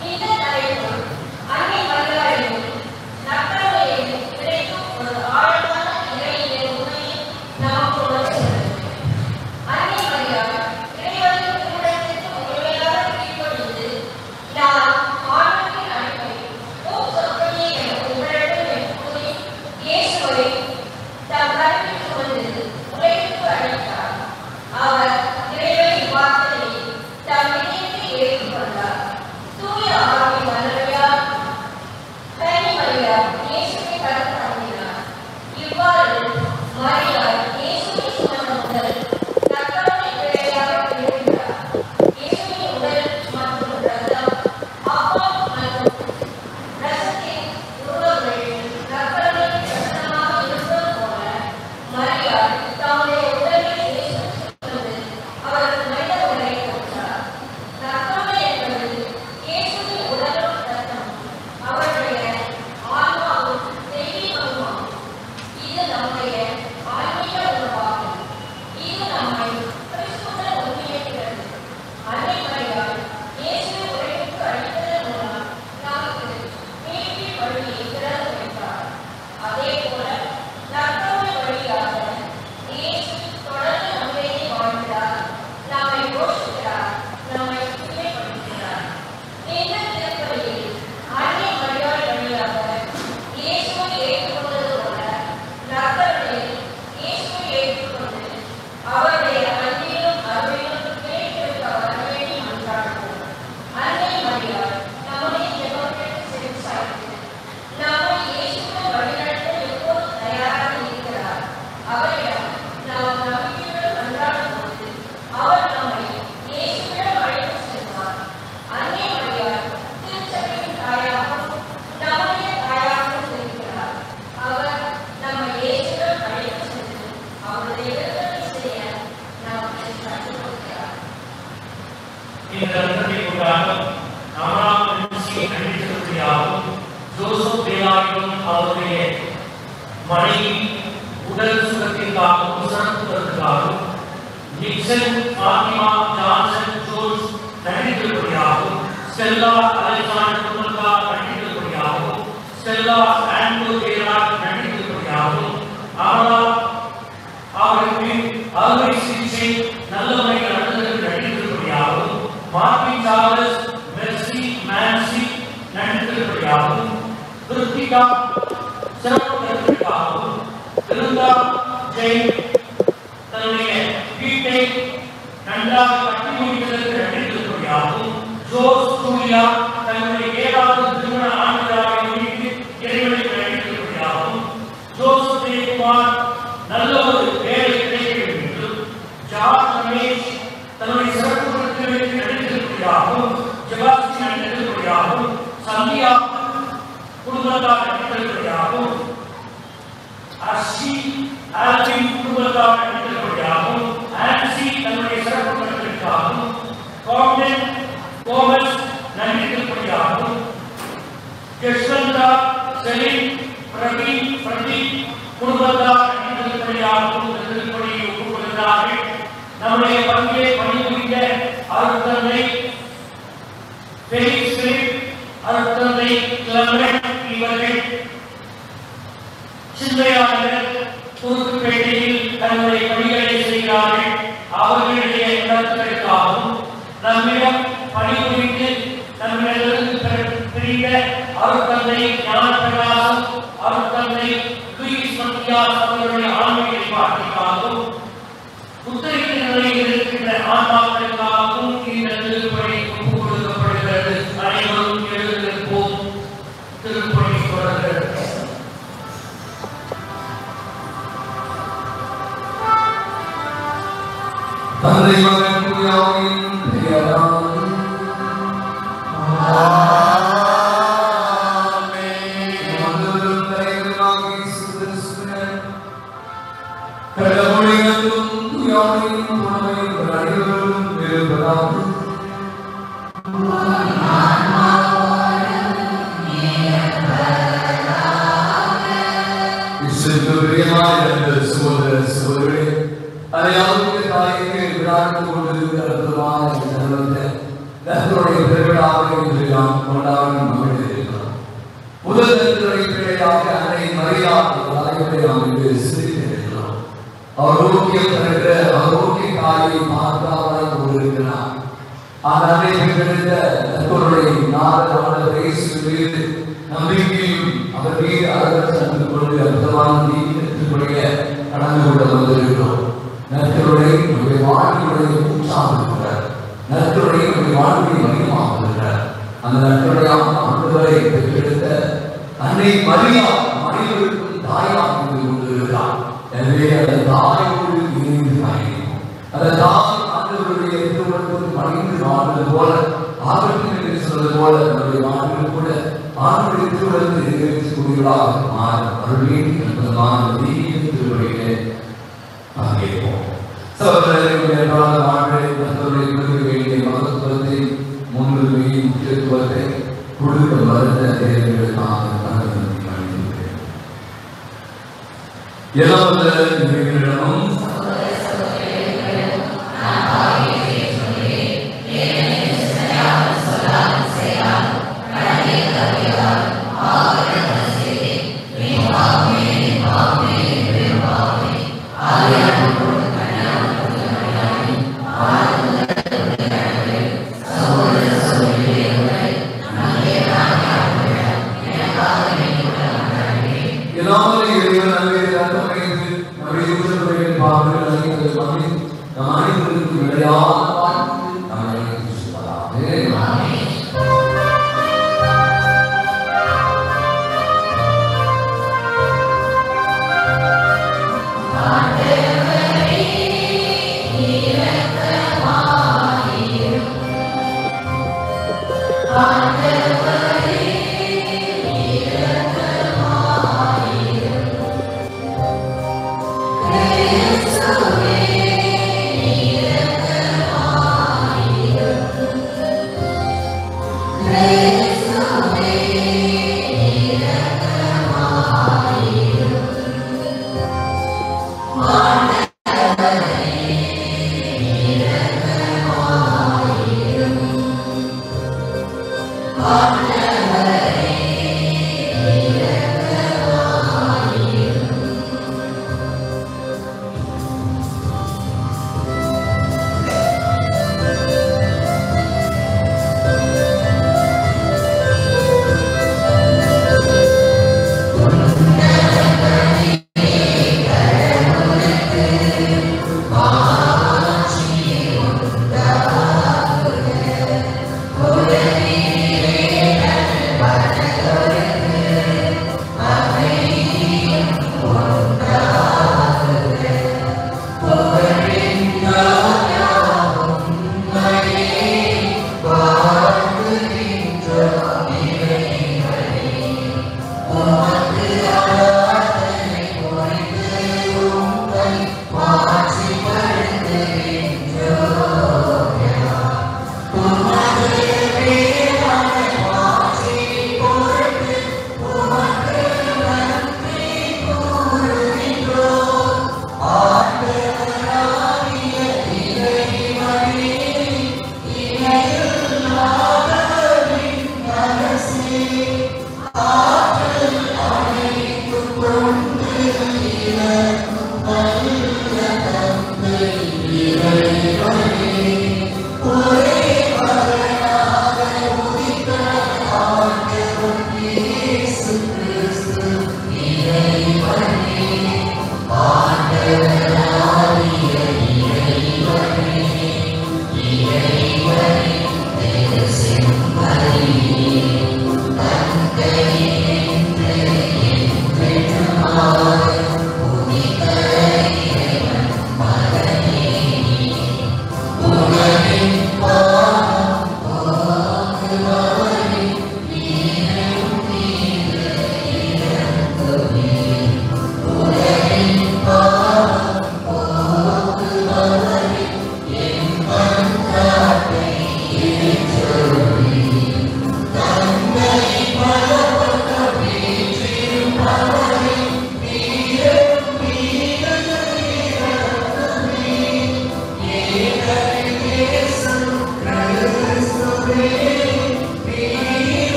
Kita dari Joseph Velayutham அவருடைய மனைவி உடல் சுகத்திற்காகவும் சிறப்புகளுக்காகவும் நிக்சன் ஃபாத்திமா ஜான்சன் ஜோன்ஸ் நடிகர்களுக்காகவும் ஸ்டெல்லா அலெக்சாண்டர் குமர்கா நடிகர்களுக்காகவும் ஸ்டெல்லா ஆண்ட்ரூ வேலாட் நடிகர்களுக்காகவும் அவருக்கு அறுவை சிகிச்சை நல்ல முறையில் நடந்ததற்கு நடிகர்களுக்காகவும் மார்டின் சார்லஸ் மெர்சி மேன்சி நடிகர்களுக்காகவும் கிருத்திகா சிறப்புகளுக்காகவும் திருந்தா ஜெயின் தன்னுடைய வீட்டை நன்றாக கட்டி முடிப்பதற்கு நடிகர்களுக்காகவும் ஜோஸ் ஜூலியா தன்னுடைய 7வது திருமண ஆண்டுவிழாவை முன்னிட்டு இறைவனுக்கு நடிகர்களுக்காகவும் ஜோசப் தேவ்குமார் நல்ல ஒரு வேலை கிடைக்க வேண்டும் என்றும் ஜார்ஜ் ரமேஷ் தன்னுடைய சிறப்புகளுக்கு நடிகர்களுக்காகவும் ஜெபாஸ்டி நடிகர்களுக்காகவும் சந்தியா குடும்பத்தார் நடிகர்களுக்காகவும் அர்ஷி ஆல்வின் குடும்பத்தார் நடிகர்களுக்காகவும் ஆன்சி தன்னுடைய சிறப்புகளுக்காகவும் காம்டன் கோமஸ் நடிகர்களுக்காகவும் யஷ்வந்தா செலின் பிரதீப் குடும்பத்தார் நடிகர்களுக்காகவும் திருப்பணி ஒப்புக்கொள்கிறார்கள். நம்முடைய பங்கே பணிபுரிந்த அருட்தந்தை ஃபெலிக்ஸ் அருட்தந்தை கிளமெண்ட் இவர்கள் சிந்தையாளர் குறுக்குப்பேட்டையில் தன்னுடைய பணிகளை செய்கிறார்கள். அவர்களுடைய கருத்துக்களுக்காகவும் நம்மிடம் பணிபுரிந்து நம்மிடமிருந்து பிரிந்த அருட்தந்தை ஞானப்பிரகாசம் அருட்தந்தை லூயிஸ் மத்தியாஸ் அவர்களுடைய ஆன்மீக பாட்டிற்காகவும் புத்தக நிலையில் இருக்கின்ற ஆன்மாக்களுக்காகவும் இந்த திருப்பணி ஒப்புக் கொடுக்கப்படுகிறது. அனைவரும் எழுந்திருப்போம். திருப்பணி தொடர்கிறது. தந்தை மகன் தூயாவின் பெயரால் Praise the Lord.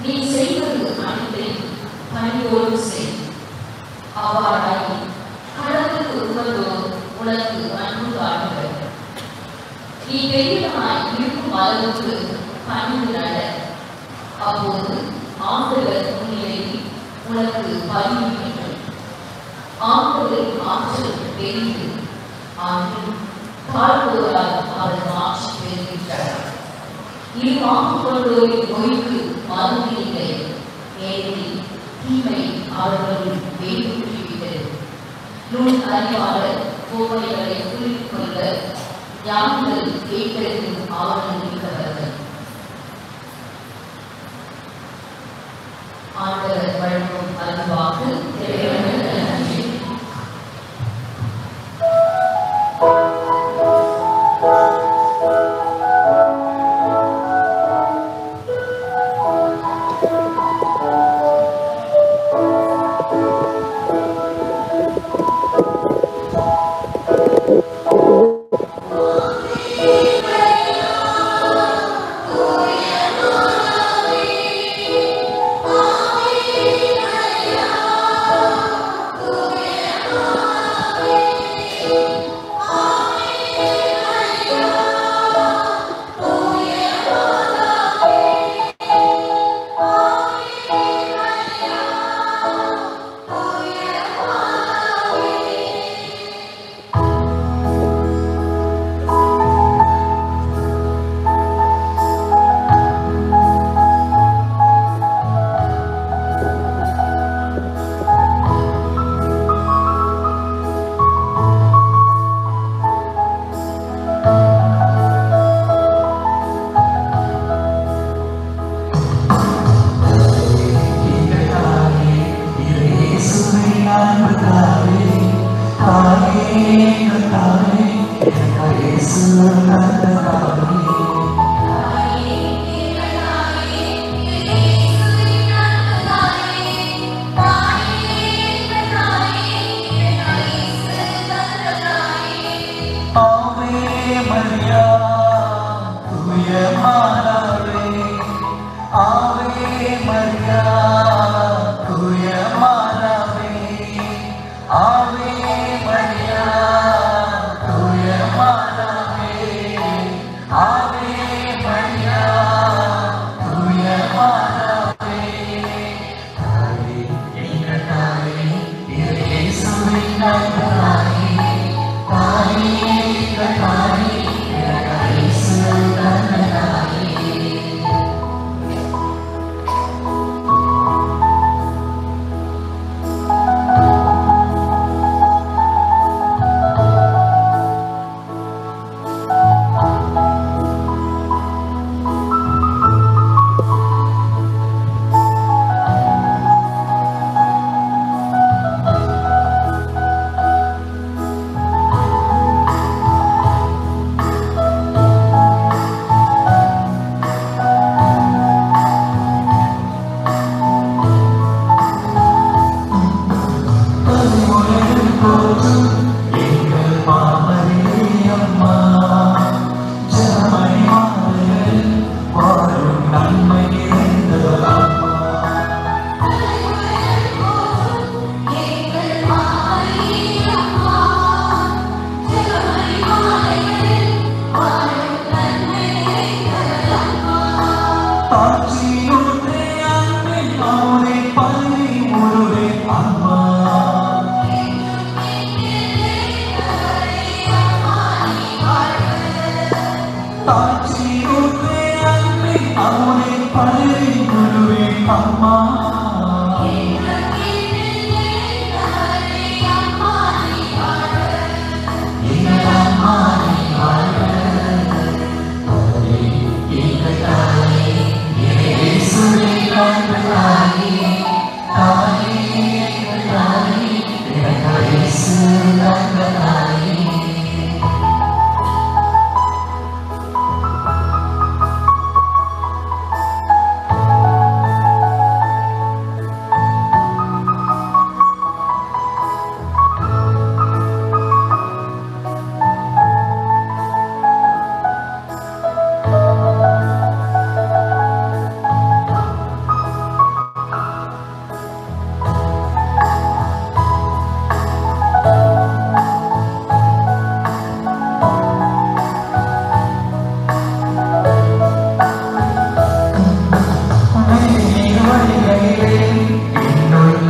நீ செய்வது அனைத்தையும் பணிவோடு செய். அவ்வாறாய் கடவுளுக்கு உகந்தோர் உனக்கு அன்பு காட்டுவர். நீ பெரியவனாய் இருக்கும் அளவுக்கு பணிந்து நட. அப்போது ஆண்டவர் முன்னிலையில் உனக்கு பணிவிக்கின்றது. ஆண்டவரின் ஆற்றல் பெரிது, ஆண்டும் தாழ்வோரால் அவர் ஆட்சி பெறுகின்றார். இது வாங்கிக் கொண்டோரின் நோய்க்கு மருந்து இல்லை, ஏனெனில் தீமை அவர்களின் வேண்டுவிட்டது. நூல் அறிவாளர் கோவைகளை புரிந்து கொள்ள ஞானங்கள் கேட்பதற்கு ஆவல் இருக்கிறது. ஆண்டவர் வழங்கும் அருள்வாக்கு நன்றி.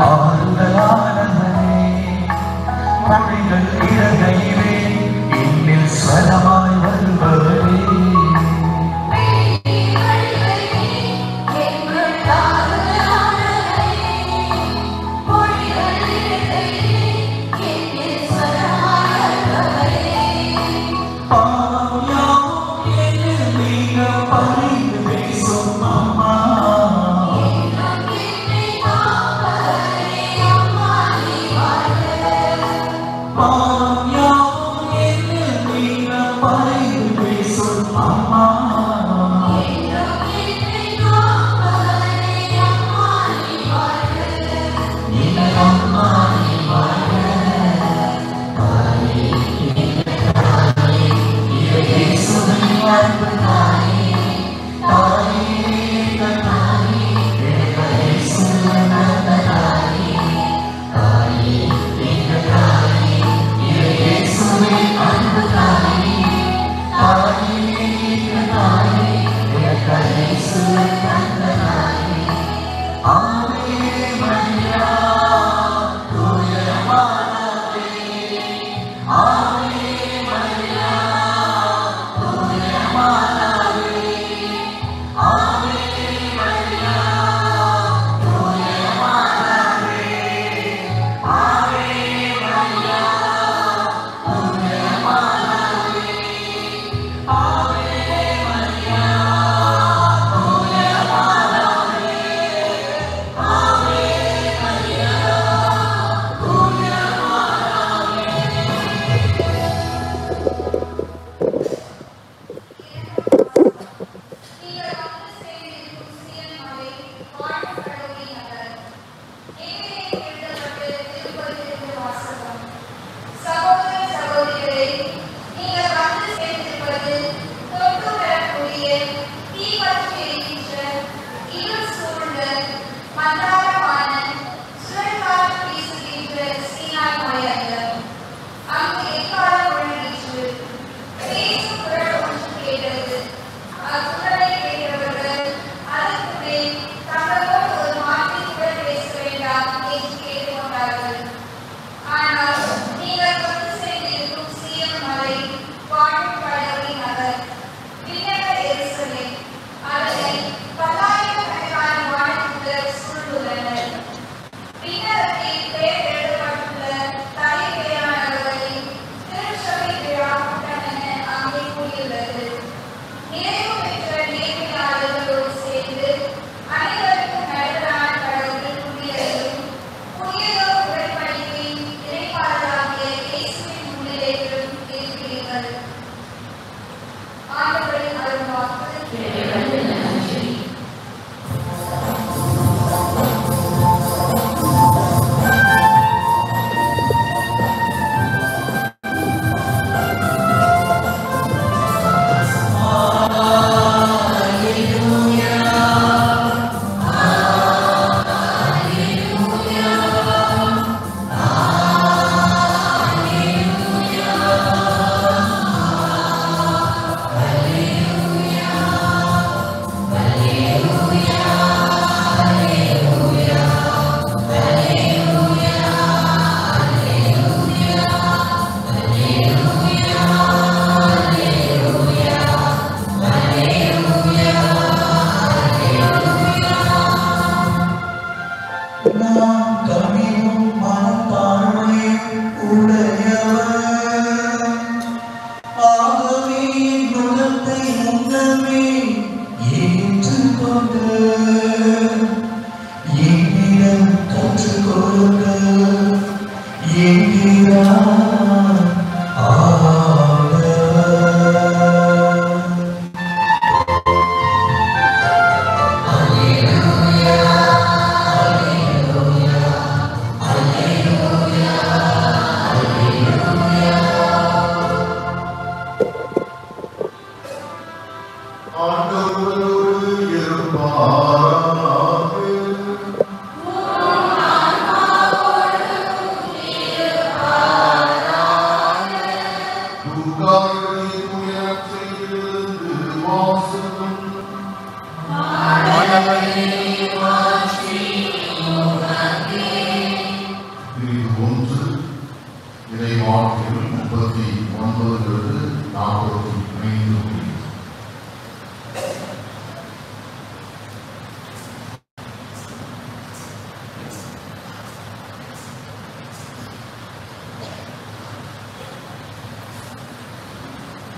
ஆறுதலானவனே, மொழிகள் இறகையிலே இன்னில் ஸ்வரமாய் வருபவரே.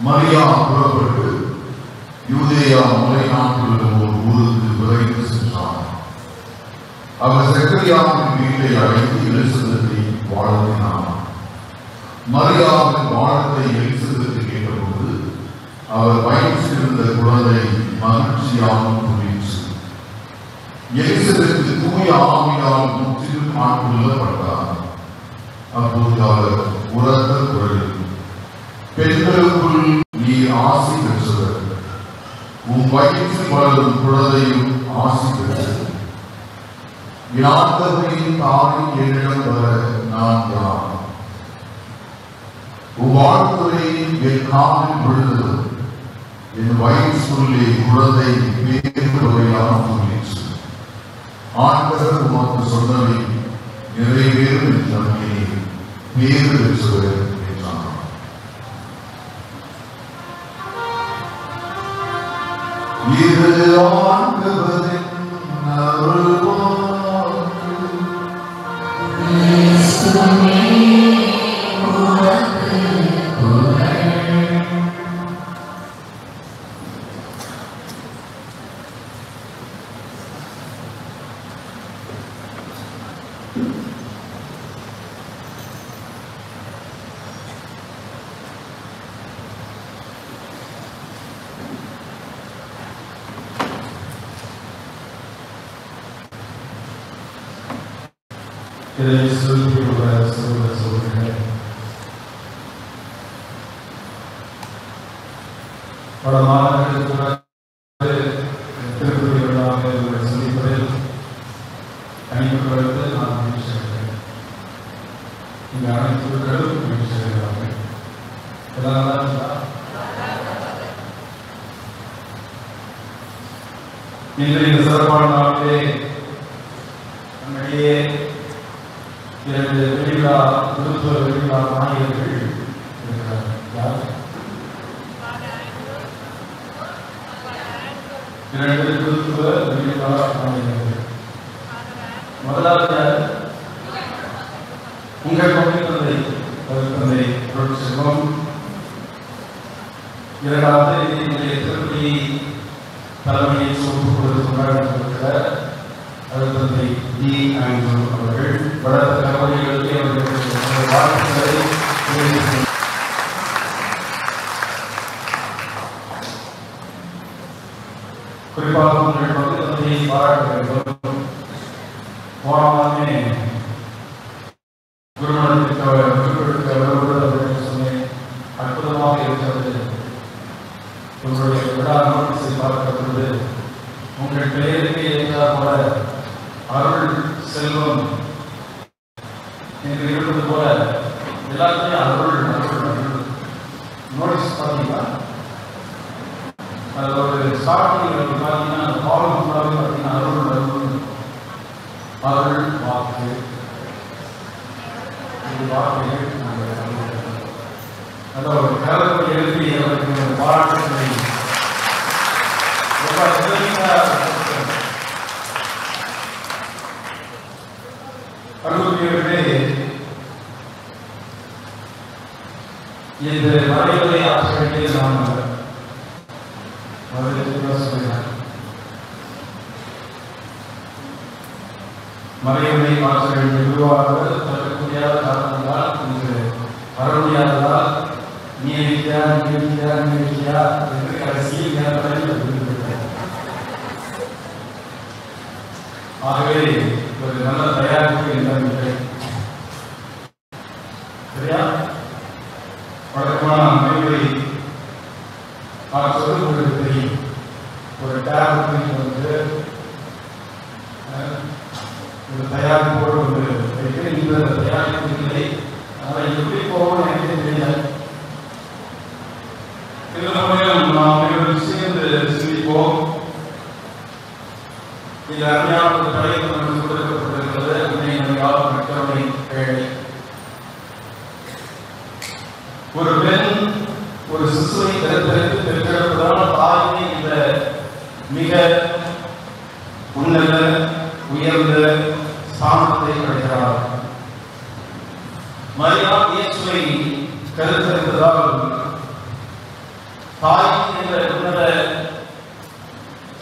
மரியா புறப்பட்டு யூதேயா மலை நாட்டில் உள்ள ஒரு ஊருக்கு விரைந்து சென்றார். அவர் செக்கரியாவின் வீட்டை அழைத்து எலிசபெத்தை வாழ்த்தினார். மரியாவின் வாழ்த்தை எலிசபெத்து கேட்டபோது அவர் வயிற்றில் இருந்த குழந்தை மகிழ்ச்சியாக புரிந்து எலிசபெத்து தூய ஆவியால் முற்றிலும் ஆட்கொள்ளப்பட்டார். அப்போது அவர் உரத்த குரலில், பெண்களுக்குள் நீ ஆசி பெற்றவர், உன் வயிற்றில் வளரும் குழந்தையும் ஆசி பெற்றது. யாத்தவரின் தாய் என்னிடம் வர நான் யார்? உன் வாழ்த்துறையில் என் காலில் விழுந்தது, என் வயிற்றுள்ளே குழந்தை பேர் வகையாக சொல்லிற்று. ஆண்டவர் உமக்கு சொன்னதை நிறைவேறும் என்று நம்பினேன், பேறு பெற்றவர் என்றார். இது ஆண்டவரின் அருள்வாக்கு. இயேசுவே உமக்கு புகழ். இதை சொல்லியுள்ள சகோதரர்களே, பல மாதங்களுக்கு திருப்பதி விழாவை சந்திப்பதில் தனிப்பட்டவர்களுக்கு நான் மகிழ்ச்சி அடைகிறேன். இங்கு அனைத்து குழுக்களும் மகிழ்ச்சி அடைகிறார்கள். இன்று இந்த சிறப்பான நாளிலே நம்மிடையே இரண்டு வெளிவிழா விருத்துவ வெளிவிழா மாணவியர்கள் இருக்கிறார்கள். இரண்டு விருத்துவ வெளிவிழா மாணவியர்கள். முதலாவது உங்கள் பகுதி தந்தை செல்வம், இரண்டாவது என்னுடைய திருப்பதி தலைமையை சொத்து கொடுத்து கொண்டாடப்பட்டிருக்கிற தந்தை டி ஆண்டோ அவர்கள் வளர்த்த கவலைகளுக்கு அவர்களுடைய வாழ்த்துக்களை குறிப்பாக உங்கள் பகுதி தந்தையை பாராட்ட வேண்டும். போனவாமே குருமணத்திற்கு அவர்கள் சொன்னேன், அற்புதமாக இருக்கிறது. உங்களுடைய விழா நோட்டீஸை பார்க்கப்பட்டது. உங்கள் பெயருக்கு ஏற்றார் போல அருள் செல்வம் என்று இருப்பது போல எல்லாத்தையும் அருள் நோட்டீஸ் பார்த்தீங்களா? அது ஒரு ஸ்டார்டிங் பார்த்தீங்கன்னா அந்த காலம் ஃபுல்லாகவே பார்த்தீங்கன்னா அருள் அருள் வாக்கு வார்த்தைகள் அந்த ஒரு கலந்து எழுதி அவருக்கு பாராட்டுகளை அருள்களே, இந்த மறைவதை ஆசிரியர்களே நாம் மறைவதை ஆசிரியர்கள் நிர்வாக தரக்கூடிய காரணங்களால் இங்கு வர முடியாததால் நியமிக்கா என்று கடைசியில் நேரத்தில். ஆகவே ஒரு நல்ல தயாரிப்பு இல்லை. சரியா? வழக்கமான மொழிகளை சொல்வது உங்களுக்கு தெரியும். ஒரு டேப் வந்து ஒரு தயாரிப்போடு வந்து இந்த தயாரிப்பு இல்லை. அதனால் எப்படி போகணும் எனக்கு தெரியாது. இந்த சமயம் நாம் சேர்ந்து சிந்திப்போம். இந்த அருமையான தலைப்பு நமக்கு கொடுக்கப்பட்டிருக்கிறது. ஒரு பெண் ஒரு சிசுவை கருத்தரித்து பெற்றெடுப்பதால் தாய்மை இந்த மிக உன்னத உயர்ந்த ஸ்தானத்தை அடைகிறார். மரியா இயேசுவை கருத்தரித்ததால் தாய் என்ற உன்னத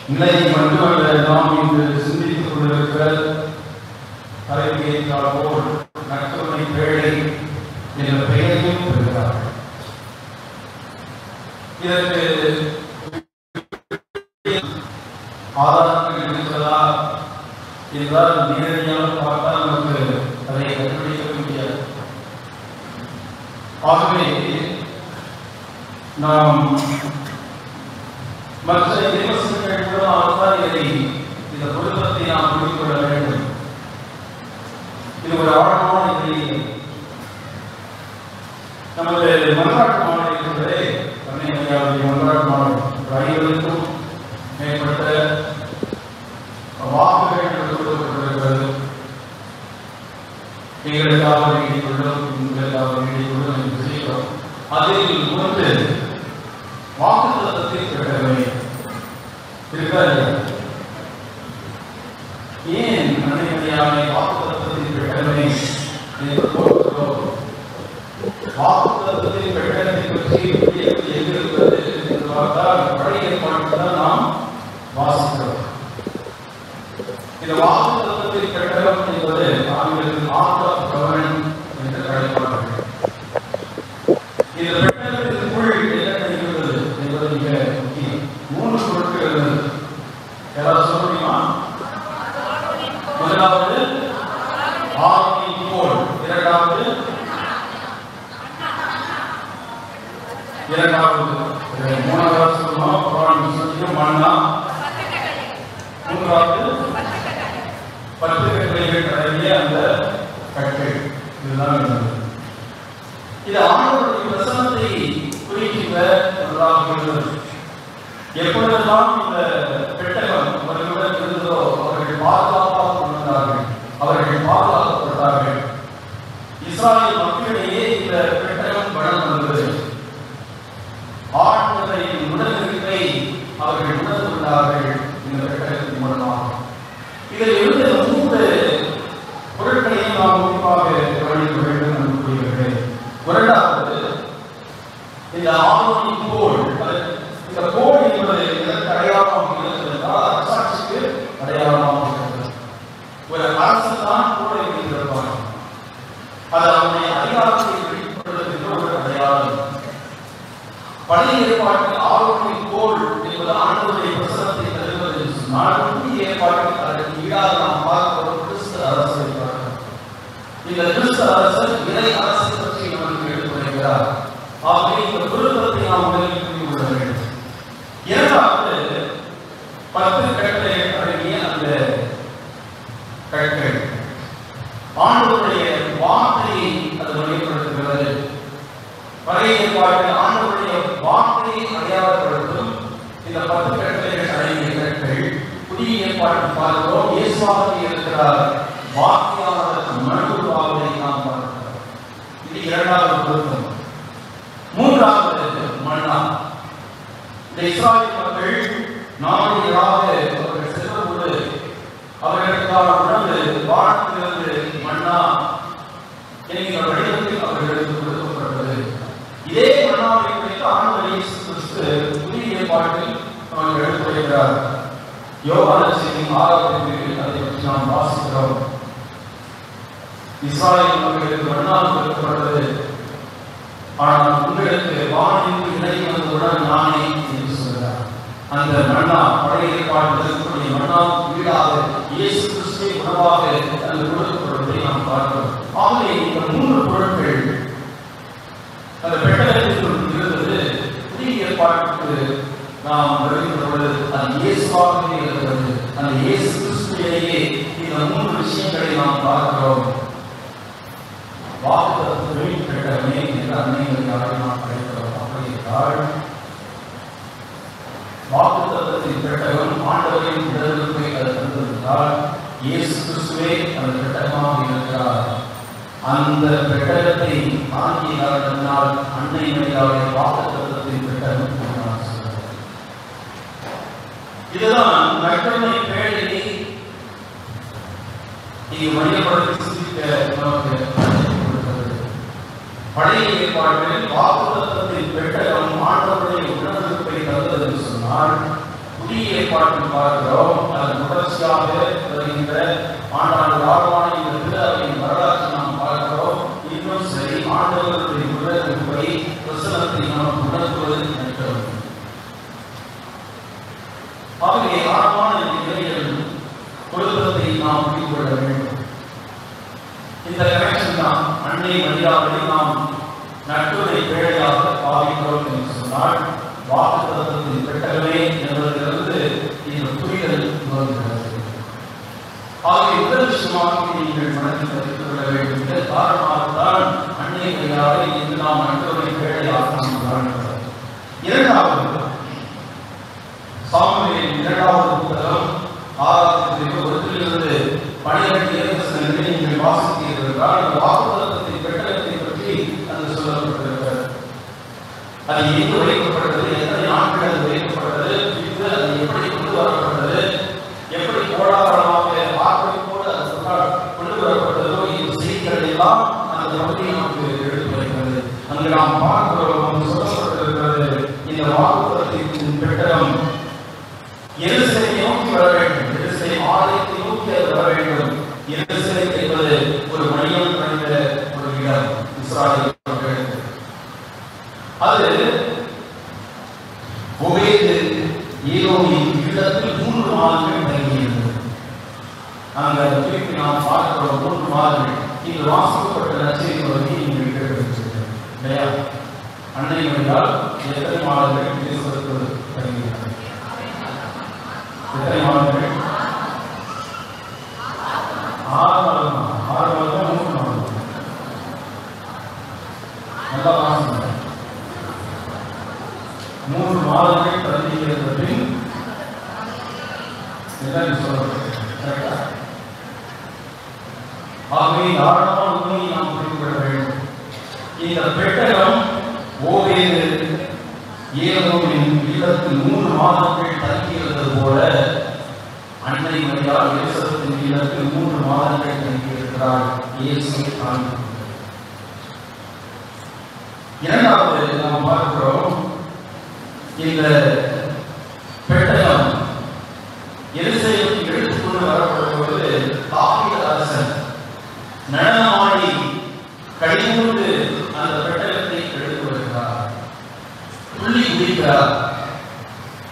நிலையை மட்டுமல்ல நாம் இன்று சிந்தித்துக் கொண்டிருக்கிற தலைமையேற்றால் போல் நற்கருணை பேழை என்ற பெயரையும் பெறுகிறார்கள். இதற்கு ஆதாரங்கள் இருக்கிறதா என்றால் நேரடியாக பார்த்தால் நமக்கு அதை கண்டுபிடிக்க முடியாது. ஆகவே நாம் மற்ற விமர்சனங்கள் மூலமாக இந்த பொருத்தத்தை நாம் புரிந்து கொள்ள வேண்டும். இது ஒரு ஆழமான நிலையில் நமது மன்றாட்டு மாலை இருக்கிறதே, அன்னையாருடைய மன்றாட்டு மாலை 50க்கும் மேற்பட்ட வாக்குகள் கொடுக்கப்பட்டிருக்கிறது. எங்களுக்காக வேண்டிக் கொள்ளும், உங்களுக்காக வேண்டிக் கொள்ளும் என்று செய்கிறோம். அதில் ஒன்று வாக்குத்தத்தத்தை பெறவே இருக்கிறார்கள். ஏன் அன்னையாரை வாக்குத்தத்தத்தை பெறவே என்று போகிறோம்? வாக்குத்தத்தத்தை பெற்றதை பற்றி எங்கிருக்கிறது என்று பார்த்தால் பழைய ஏற்பாட்டில் நாம் வாசிக்கிறோம். இந்த வாக்குத்தத்தத்தை பெற்றகம் என்பது ஆங்கிலத்தில் ஆர்ட் ஆஃப் கவர்னன்ஸ் என்று அழைப்பார்கள். இந்த பெற்றகத்திற்குள் என்ன இருக்கிறது என்பது மிக முக்கியம். 3 பொருட்கள் இருந்தது. யாராவது சொல்ல முடியுமா? முதலாவது ஆரோக்கிய கோல், இரண்டாவது மூணாவது சொல்லுவோம் மண்ணா, மூன்றாவது 10 கட்டளைகள் அடங்கிய அந்த கட்டளை. இதுதான் இருந்தது. இது ஆண்டவருடைய பிரசன்னத்தை குறிக்கின்ற ஒன்றாக இருந்தது. எப்பொழுதெல்லாம் இந்த பெட்டகம் அவர்களுடன் இருந்ததோ அவர்கள் பாதுகாப்பாக கொண்டார்கள், அவர்கள் பாதுகாக்கப்பட்டார்கள். இஸ்ராயல் மக்களிடையே இந்த பெட்டகம் வளம் வந்தது. ஆண்டவரின் உடனிருப்பை அவர்கள் உணர்ந்து கொண்டார்கள் இந்த பெட்டகத்தின் மூலமாக. இதில் இருந்து 3 பொருட்களையும் நாம் குறிப்பாக கவனிக்க வேண்டும் என்று கூறுகிறேன். இரண்டாவது, இந்த ஆரோக்கிய கோல். இந்த கோல் என்பது எதற்கு அடையாளமாக இருக்கிறதா? அரசாட்சிக்கு அடையாளமாக இருக்கிறது. ஒரு அரசு தான் கோலை வைத்திருப்பார். அது அவருடைய அதிகாரத்தை வெளிப்படுத்துகின்ற ஒரு அடையாளம். பழைய ஏற்பாட்டில் ஆரோக்கிய கோல் என்பது ஆண்டவருடைய பிரசனத்தை தருவது என்று சொன்னால், புதிய ஏற்பாட்டில் அதற்கு ஈடாக நாம் பார்க்கிற கிறிஸ்து அரசை பார்க்கிறோம். இந்த கிறிஸ்து அரசர் இறை அரசை பற்றி நமக்கு எடுத்துரைக்கிறார். ஆகவே இந்த பொருத்தத்தை நாம் முதலில் புரிந்து கொள்ள வேண்டும். இரண்டாவது, 10 கட்டளைகள் அடங்கிய அந்த கட்டளை ஆண்டவருடைய வார்த்தையை அது வெளிப்படுத்துகிறது. பழைய ஏற்பாட்டில் ஆண்டவருடைய வார்த்தையை அடையாளப்படுத்தும் இந்த 10 கட்டளைகள் அடங்கிய கட்டளை. புதிய ஏற்பாட்டில் பார்க்கிறோம், இயேசுவாக இருக்கிறார், வார்த்தையாளர் மனுவாவதை நாம் பார்க்கிறோம். இது இரண்டாவது பொருத்தம். மூன்றாவது மன்னா. இந்த இஸ்ராயல் மக்கள் நாளையாக அவர்கள் செல்லும்போது அவர்களுக்கான உணவு வானத்திலிருந்து மன்னா என்கிற வடிவத்தில் அவர்களுக்கு கொடுக்கப்பட்டது. இதே மன்னாவை குறித்து ஆண்டவர் இயேசு கிறிஸ்து புதிய ஏற்பாட்டில் அவர்கள் எடுத்துரைக்கிறார். யோவான் செய்தியின் 6வது பிரிவில் அதை பற்றி நாம் வாசிக்கிறோம். இஸ்ராயல் மக்களுக்கு மன்னா கொடுக்கப்பட்டது, ஆனால் உங்களுக்கு வானில் இணை வந்தவுடன் நானே என்று சொல்கிறார். அந்த மன்னா பழைய ஏற்பாட்டில் இருக்கக்கூடிய மன்னாவுக்கு ஈடாக இயேசு கிறிஸ்துவை உணவாக அந்த கொடுக்கப்படுவதை நாம் பார்க்கிறோம். ஆகவே இந்த 3 பொருட்கள் அந்த பெட்டகத்தில் இருந்தது. புதிய ஏற்பாட்டுக்கு நாம் வருகின்றபொழுது அது இயேசுவாகவே இருக்கிறது. அந்த இயேசு கிறிஸ்துவிலேயே இந்த 3 விஷயங்களை நாம் பார்க்கிறோம். வாக்குத்தத்தத்தின் பெட்டகமே என்று அன்னையாக நாம் அழைக்கிறோம். அப்படி என்றால் வாக்குத்தத்தத்தின் பெட்டகம் ஆண்டவரின் உடலுக்கு அது தந்திருந்தால் இயேசு கிறிஸ்துவே அந்த பெட்டகமாக இருக்கிறார். அந்த பெட்டகத்தை தாங்கினால் அன்னை மரியாதை வாக்குத்தத்தத்தின் பெட்டகம். இதுதான் நற்கருணை பேழையை இங்கு மையப்படுத்தி சிந்திக்க நமக்கு பழைய ஏற்பாட்டில் வாக்குத்தத்தத்தின் பெட்டகம் ஆண்டவருடைய உணர்வு சொன்னால் புதிய ஏற்பாட்டில் பார்க்கிறோம். அதன் தொடர்ச்சியாக வருகின்ற ஆண்டாண்டு வாழ்வான இந்த திருவிழாவின் வரலாற்றை நாம் பார்க்கிறோம். இன்னும் சரி ஆண்டவர்களுடைய உடற்பை வசனத்தை நாம் உணர்த்துவது நினைக்கிறோம். ஆகவே ஆழமான நிலையில் குடும்பத்தை நாம் புரிந்து கொள்ள வேண்டும். இந்த கனெக்ஷன் தான் அன்னை மரியாதை நாம் நட்புரை பேழையாக பாவிக்கிறோம் என்று சொன்னால் வாக்குத்தத்தத்தின் பெட்டகமே என்பதிலிருந்து இந்த புரிதல் வருகிறது. ஆகவே இந்த விஷயமாக நீங்கள் மனதில் தெரிந்து கொள்ள வேண்டும். இந்த காரணமாகத்தான் அன்னை மரியாதை இன்று நாம் நட்புரை பேழையாக நாம் காண்கிறோம். இரண்டாவது சாமுவேலின் இரண்டாவது புத்தகம் 6:1 12 நீங்கள் வாசித்தீர்கள் என்றால் அந்த வாக்குத்தத்தத்தின் பெட்டகத்தை பற்றி அங்கு சொல்லப்பட்டிருக்கிறது. அது எங்கு வைக்கப்பட்டது, எத்தனை நாட்கள் அது வைக்கப்பட்டது, அது எப்படி கொண்டு வரப்பட்டது, எப்படி கோடாகாரமாக வாக்களிப்போடு அது கொண்டு வரப்பட்டதோ இந்த செய்திகள் எல்லாம் அந்த பகுதியை நமக்கு எடுத்து வைக்கிறது. அங்கு நாம் பார்க்கிறோம் சொல்லப்பட்டிருக்கிறது. இந்த வாக்குத்தத்தத்தின் பெட்டகம் எருசலேமை நோக்கி வர வேண்டும். எருசலேம் ஆலயத்தை நோக்கி அது வர வேண்டும். எருசலேம் என்பது ஒரு மையம் நிறைந்த ஒரு இடம் இஸ்ராயேல் மக்களுக்கு. அது ஒபேது ஏதோமின் இல்லத்தில் 3 மாதங்கள் தங்கியிருந்தது. நாங்கள் திருப்பி நாம் பார்க்கிறோம் 3 மாதங்கள். இங்கு வாசிக்கப்பட்ட நற்செய்தி பகுதியை நீங்கள் கேட்டிருக்கிறீர்கள் இல்லையா? அன்னை என்றால் எத்தனை மாதங்கள் தேசத்தில் தங்கியிருக்கிறது? எத்தனை மாதங்கள்? 6 மாதம். 6 மாதம் 3 மாதம். நல்லா வாசிங்க. 3 மாதங்கள் தங்கியிருந்த பின் என்ன சொல்லப்பட்டது? ஆகவே ஆழமான உண்மையை நாம் புரிந்து கொள்ள வேண்டும். இந்த பெட்டகம் ஓவேது ஏதோமின் இல்லத்தில் 3 மாதங்கள் தங்கியிருந்தது போல அன்னை மரியாள் எலிசபெத்தின் இல்லத்தில் 3 மாதங்கள் தங்கியிருக்கிறார். இயேசுவை காண்கிறோம். இரண்டாவது நாம் பார்க்கிறோம் இந்த பெட்டகம் எருசலேமுக்கு எடுத்துக்கொண்டு வரப்படும்போது தாவீது அரசன் நடனமாடி கைகூர்ந்து அந்த பெட்டகத்தை எடுத்து வருகிறார். துள்ளி குதிக்கிறார்.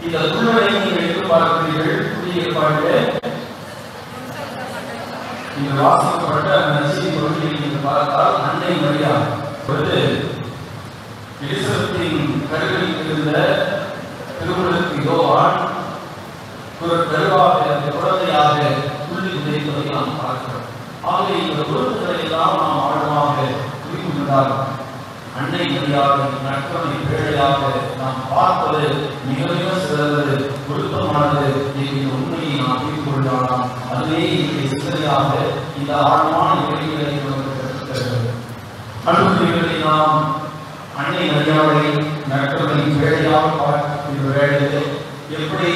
இந்த துள்ளலை நீங்கள் எடுத்து பார்க்கிறீர்கள். புதிய ஏற்பாட்டிலே இந்த வாசிக்கப்பட்ட நற்செய்தி பகுதியை நீங்கள் பார்த்தால் அன்னை மரியாள் எலிசபெத்தின் கருவில் இருந்த திருமணத்துக்கு யோவான் ஒரு கருவாக குழந்தையாக துள்ளி குதிப்பதை நாம் பார்க்கிறோம். ஆகவே இந்த பொருட்களை எல்லாம் நாம் ஆழமாக புரிந்து கொண்டால் அன்னை மரியாதை நட்பனை பேழையாக நாம் பார்ப்பது மிக மிக சிறந்தது, பொருத்தமானது என்கிற உண்மையை நாம் புரிந்து கொண்டாலாம். அதுவே இங்கே சிந்தனையாக இந்த ஆழமான இடைவெளிகளை அன்புகளை நாம் அன்னை மரியாதை நட்பனை பேழையாக பார்க்கின்ற வேளையிலே எப்படி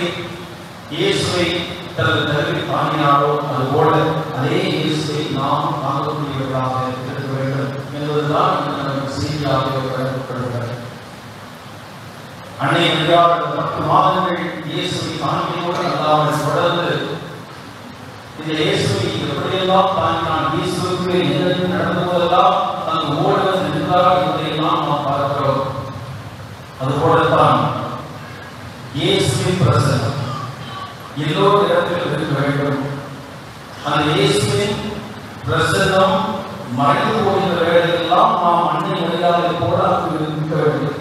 இயேசுவை தனது கருவில் தாங்கினாரோ அதுபோல அதே இயேசுவை நாம் தாங்கக்கூடியவர்களாக இருக்க வேண்டும் என்பதுதான் நமக்கு செய்தியாக வழங்கப்படுகிறது. அன்னை மரியாள் 10 மாதங்கள் இயேசுவை தாங்கினோடு அல்லாமல் தொடர்ந்து இந்த இயேசுவை எப்படியெல்லாம் தாங்கினான், இயேசுக்கு எதற்கு நடந்த போதெல்லாம் அங்கு ஓடுவது நின்றார் என்பதையெல்லாம் நாம் பார்க்கிறோம். அதுபோலத்தான் இயேசுவின் பிரசன்னம் எல்லோரு இடத்தில் இருக்க வேண்டும். அந்த இயேசுவின் பிரசன்னம் மறைந்து போகின்ற வேளையெல்லாம் நாம் அன்னை மரியாதை போல அங்கு இருக்க வேண்டும்.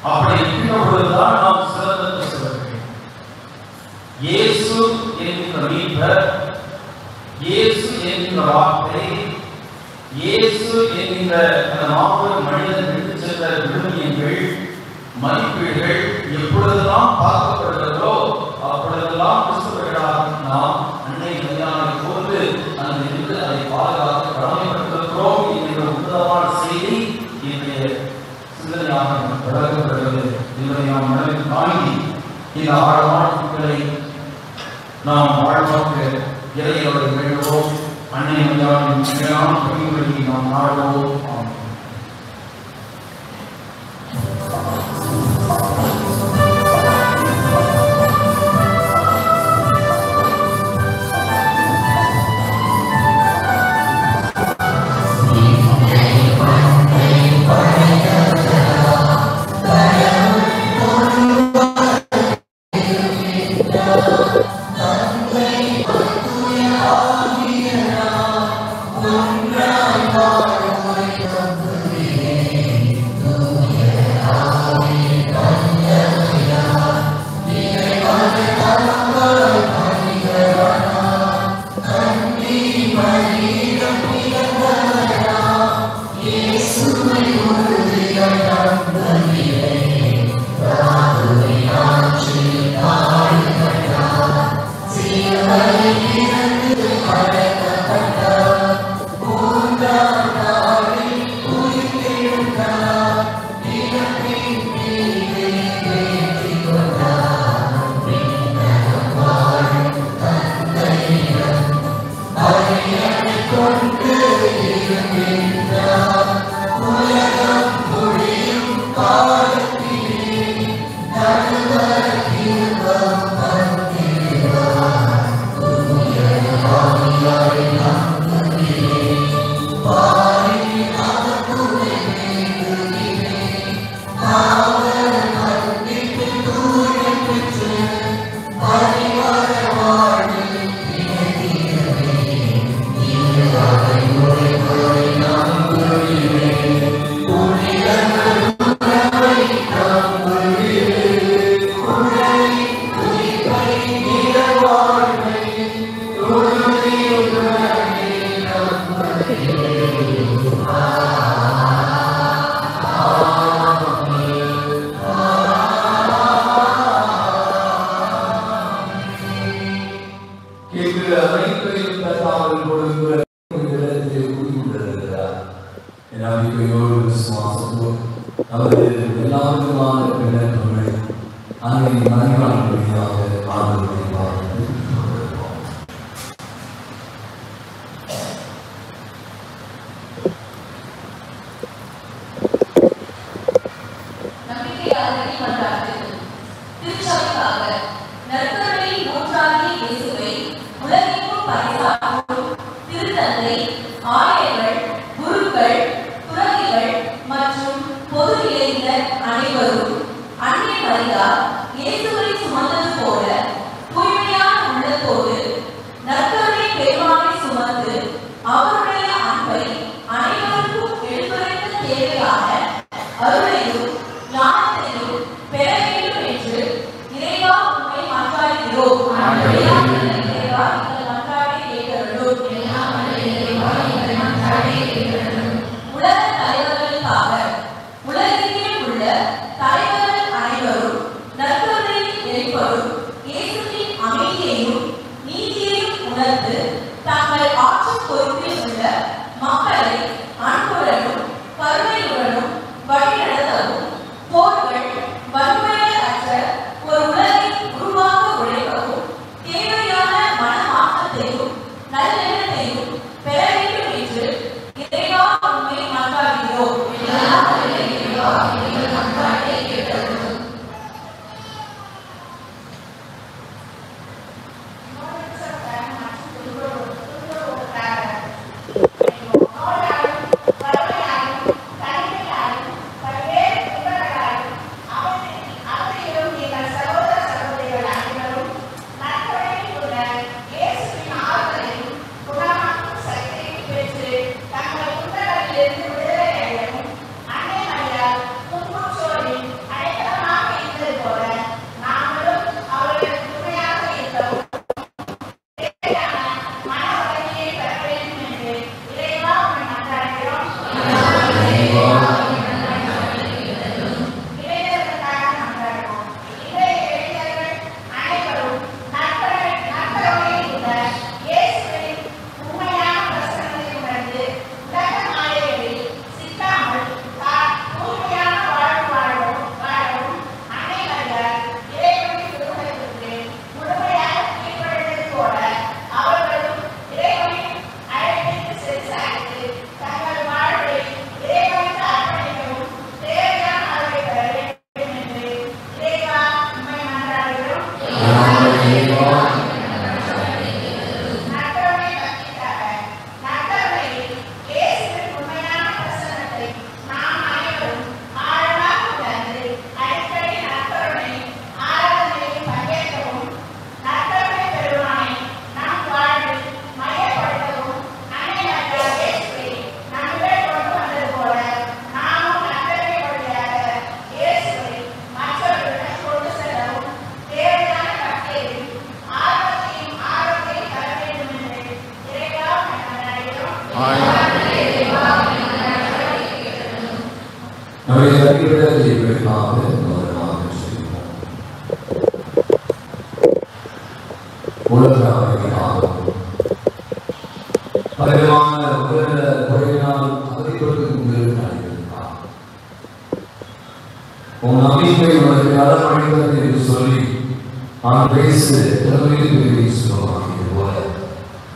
அப்படி இருக்கின்ற பொழுதுதான் நாம் சிறந்த சொல்ல வேண்டும். இயேசு என்கிற மீட்பர், இயேசு என்கிற வார்த்தை, இயேசு என்கிற அந்த மாபெரும் மனிதன் விட்டு சென்ற விழுமியங்கள் மதிப்பீடுகள் எப்பொழுதெல்லாம் பார்க்கப்படுகிறதோ அப்பொழுதெல்லாம் கிறிஸ்தவர்களாக நாம் அன்னை மரியாதை போன்று அங்கு இருந்து அதை பாதுகாத்து கடமைப்பட்டிருக்கிறோம் என்கிற உன்னதமான செய்தி இன்றைய சிந்தனையாக வழங்கப்படுகிறது என்பதை நாம் மனதில் தாங்கி இந்த ஆழமான சிந்தனை நாம் வாழ்வாக்க இறையோடு வேண்டுவோம். அன்னை மரியாதையின் மேலான பணிமுறையை நாம் நாடுவோம். ஆமாம்.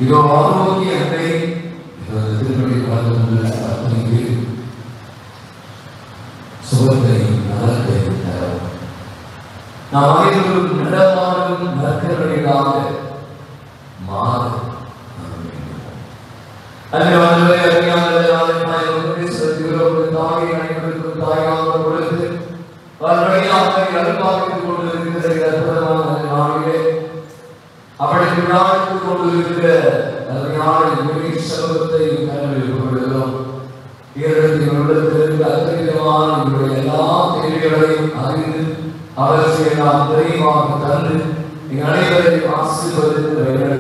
இதோ ஆரோக்கிய அன்னை திருப்பதி அத்தனைக்கு சுகத்தை நலத்தை தரும். நாம் அனைவரும் நடமாடும் நற்கருணைகளாக மாற தாயாக பொழுது அனுபாவித்துக் கொண்டிருக்கிற அற்புதமான நாளிலே அப்படி விழாவித்துக் கொண்டிருக்கிற சமூகத்தை கனவில் கொள்கிறோம். அத்தனைவிதமான எல்லா தேவைகளையும் அறிந்து அவற்றை நாம் தெளிவாக தந்து எங்கள் அனைவரையும் ஆசீர்வதித்து வழியாக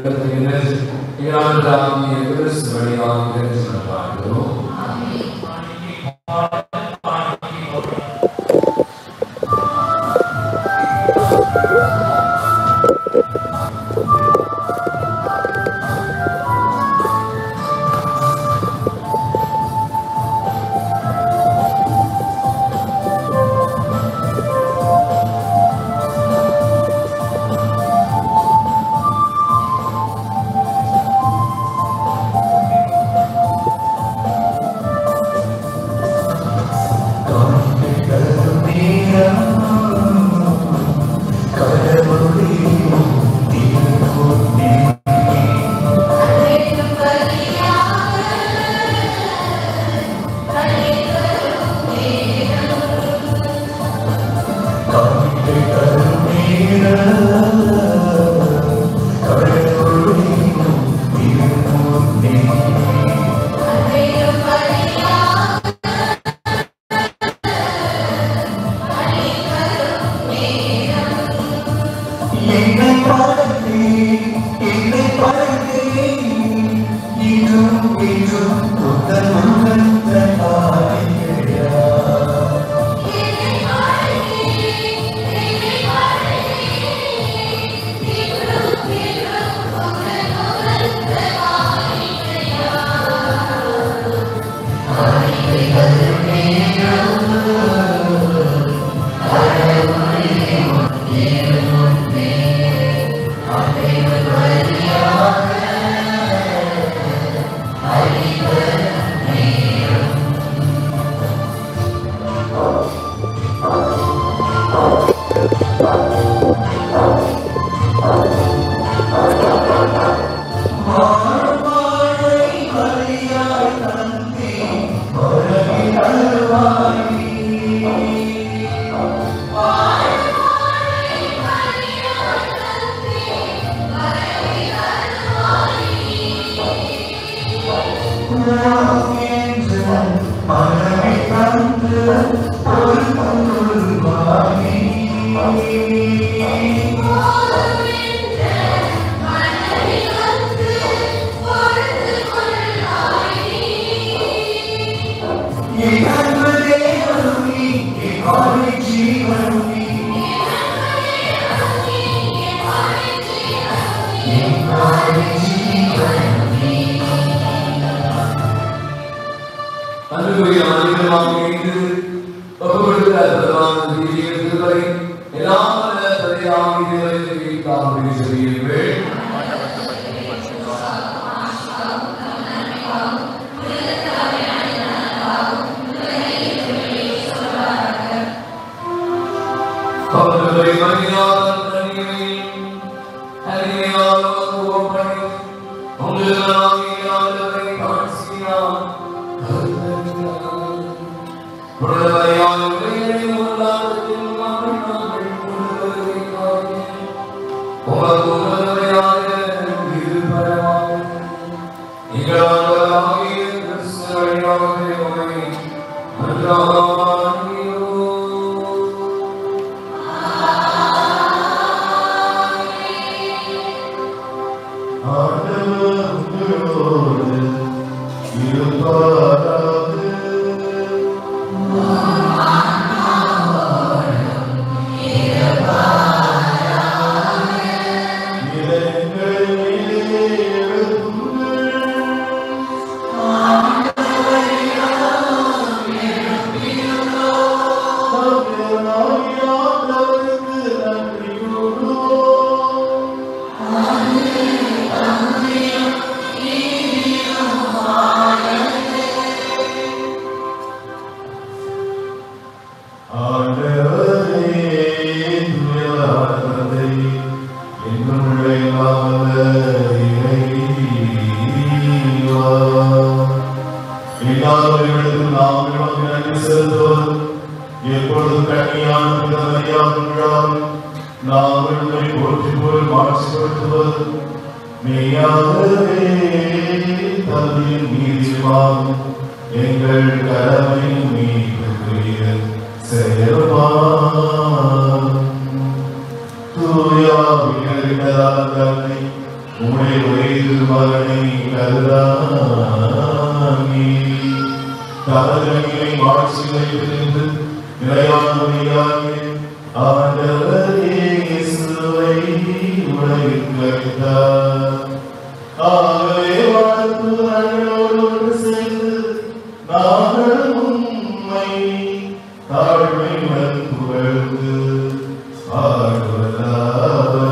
Amen. இல்லாதவர்களுக்கு நாங்கள் உமக்கு நன்றி செலுத்துவோம். எப்பொழுதும் கண்ணியான பிதமரியாமல் நாங்கள் உம்மை போற்றி புகழ் மாட்சிப்படுத்துவது மெய்யாகவே தந்தையின் மீதிலுமாகும் எங்கள் கடமை மீட்புக்குரிய செயல்பாடும். தூயாவியரிடரால் தன்னை உம்முடைய ஒரே திருமகனை கருதாங்கி தமது மாட்சிகளை பிரிந்து நிலையான வழியாகி ஆண்டவர் இயேசுவை உலகிற்கு அளித்தார். ஆகவே வாழ்த்துவர்களோடு ஒன்று சேர்ந்து நாங்கள் உம்மை தாழ்மையுடன் புகழ்ந்து பாடுவதாவது.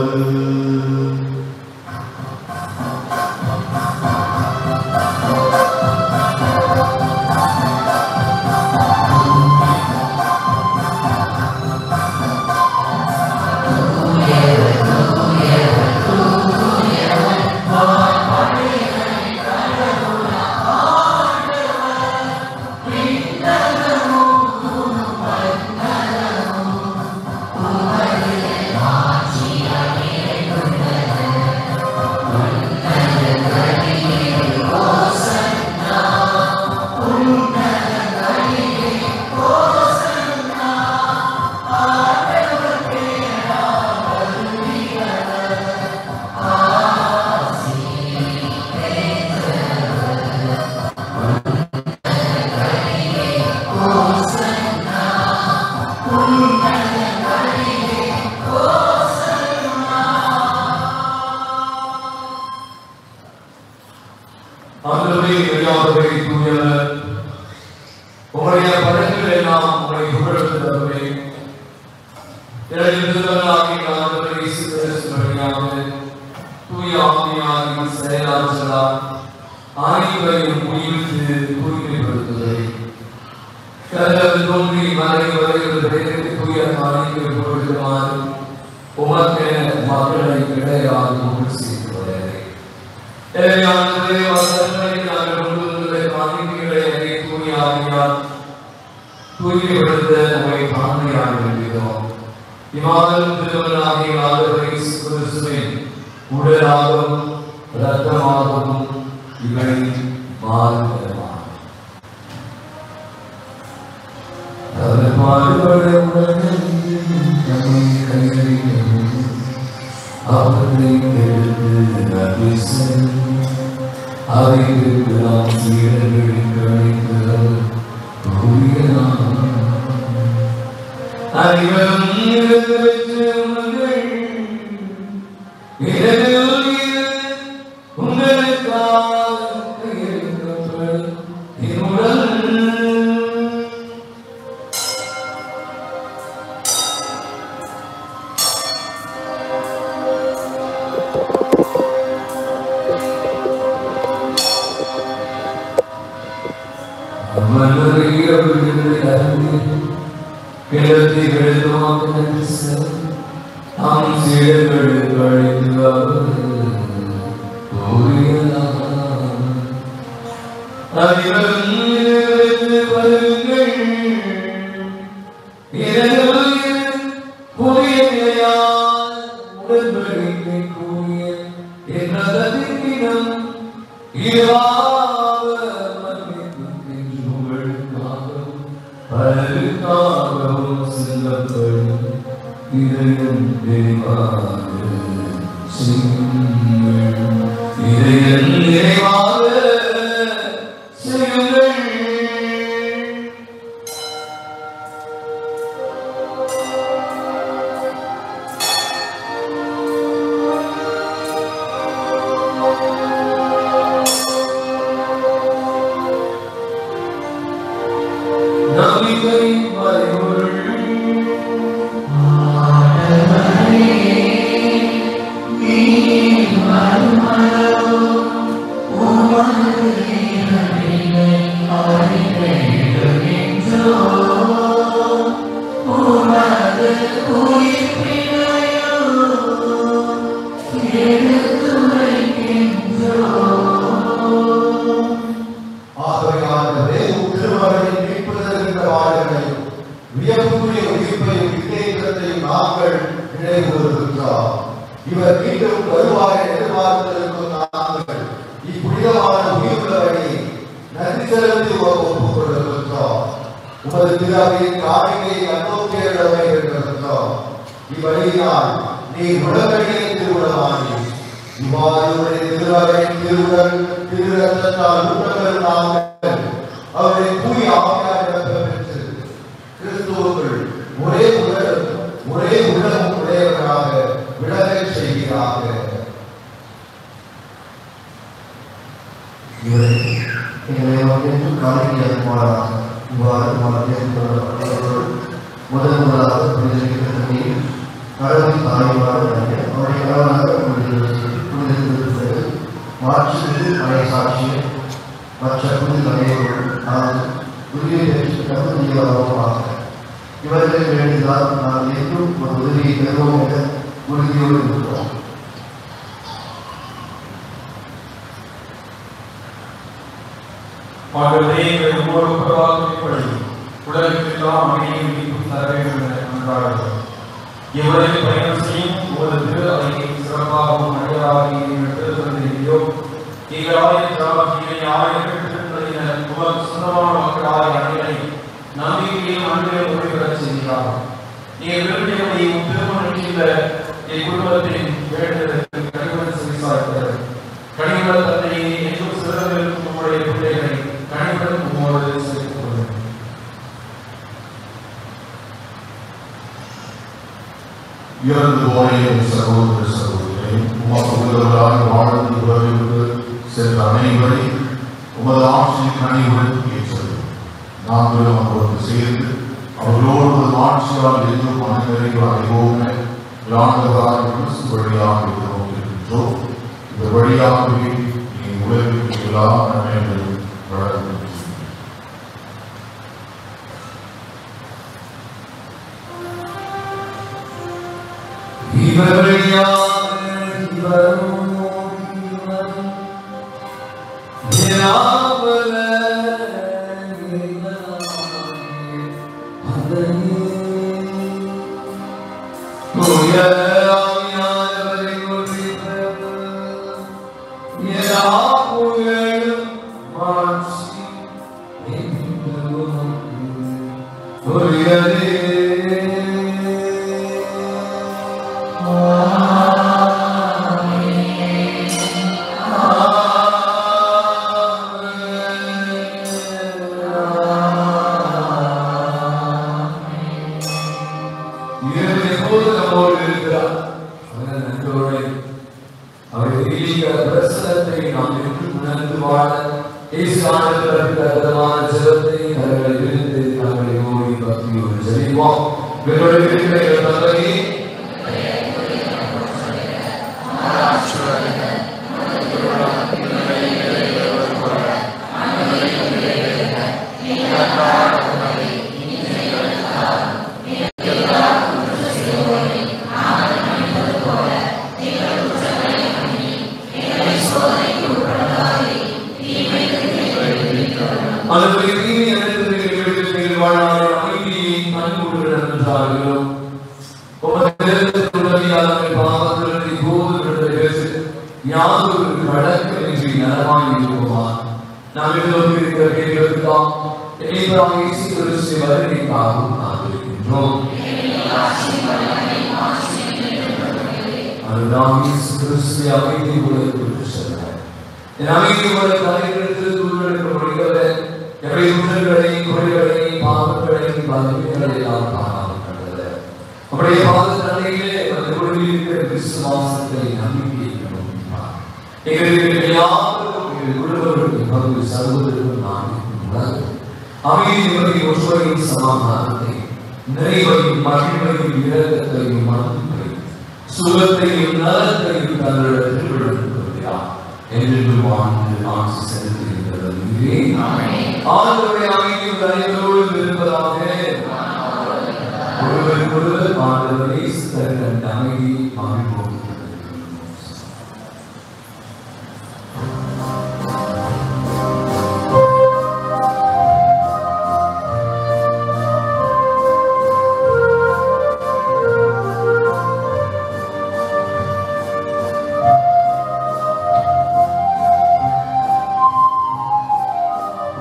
ஆகவே சிறந்து ஒப்புக் கொடுக்கின்றோம். உமது பிதாவின் காணிக்கை கண்ணோக்கியவை இருக்கின்றோம். இவ்வழியினால் நீ உலகடியை திருவுளமானி இவ்வாறு திருவுடல் திருரத்தத்தால் உடல் நாங்கள் அவரை தூய் ஆவியாக பெற்று கிறிஸ்துவுக்குள் ஒரே உடல் ஒரே உலகம் உடையவராக விளங்கச் செய்கிறார்கள். இவரை எங்களை வந்து காணிக்கையாக்குமாறாக இவ்வாறு முதலாக புரிதலில் கடவுள் தாய்வாறு அவரை கடவுளாக புரிதலிருப்பது மாற்று மலை சாட்சியம் மற்ற புதிய அனைவரும் புதிய தகுதியாக இவர்களை வேண்டியதால் நாம் என்றும் ஒரு உதவியை பெறுவோம் என்ற உறுதியோடு இருக்கிறோம். உடலுக்கெல்லாம் அமைதியும் தர வேண்டும் என கொண்டாடுகிறோம். எவ்வளவு பயணம் செய்யும் ஒரு திரு அவையை சிறப்பாகவும் மனிதராகியும் எடுத்திருந்தோ சொந்தமான மக்களாக அணிகளை நம்பிக்கையும் அன்பிலும் உறுதிபெறச் செய்கிறார். நீங்கள் விரும்பியபடி திருமணம் செய்த இக்குடும்பத்தின் வேண்டுதலுக்கு கனிவுடன் செவிசாய்க்கிறது. கனிவுடன் தந்தையை எங்கும் சிறந்திருக்கும் உங்களுடைய பிள்ளைகளை கனிவுடன் உங்களோடு சேர்த்துக் கொள்ளுங்கள். இறந்து போன சகோதர சகோதரிகளையும் உமக்கு உதவலாக வாழ்ந்து உறவிற்கு சென்ற அனைவரையும் உமது ஆட்சியின் கனிவுடன் ஏற்றது. நாங்களும் அவரோடு சேர்ந்து அவர்களோடு ஆட்சியால் எதுவும் மனநிறைவு அடைவோமே ஆண்டவராக கிறிஸ்து வழியாக இருக்கின்றோம். இந்த வழியாகவே நீ உலகிற்கு எல்லா நன்மைகளையும் வழங்கும்.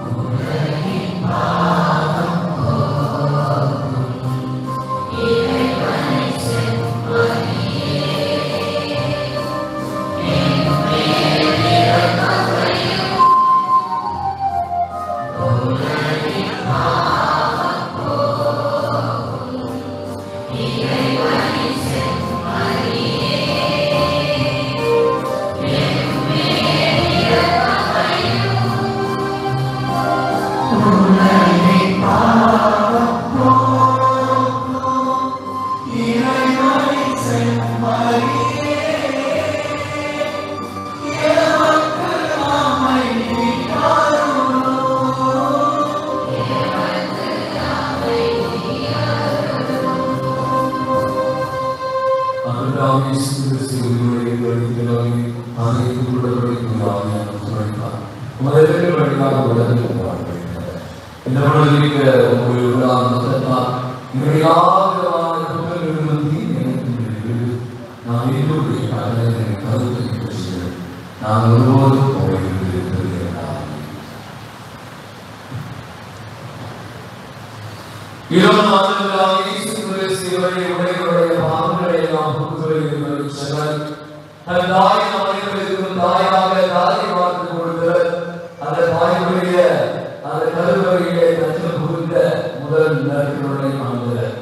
Oh முதலில் வழியாக உலகில் இந்த பொழுதுமிக்க ஒரு உலகத்தால் இவையாவிதமான குற்றங்களிலிருந்து எனக்கு நாம் என்னுடைய கடனை கருத்தை பேசுகிறேன். நான் ஒருபோதும் போயிருக்கிறது இரவு மாதங்களாக இயேசு கிறிஸ்துவை உடையவருடைய பாவங்களை நாம் புகுத்துவதை சொன்னார். தன் தாயின் அவர்களுக்கும் தாயாக தாயை பார்த்து கொடுத்தவர் அந்த தாயுடைய அந்த கருவறையிலே தஞ்சம் புகுந்த முதல் நற்கருணை ஆண்டவர்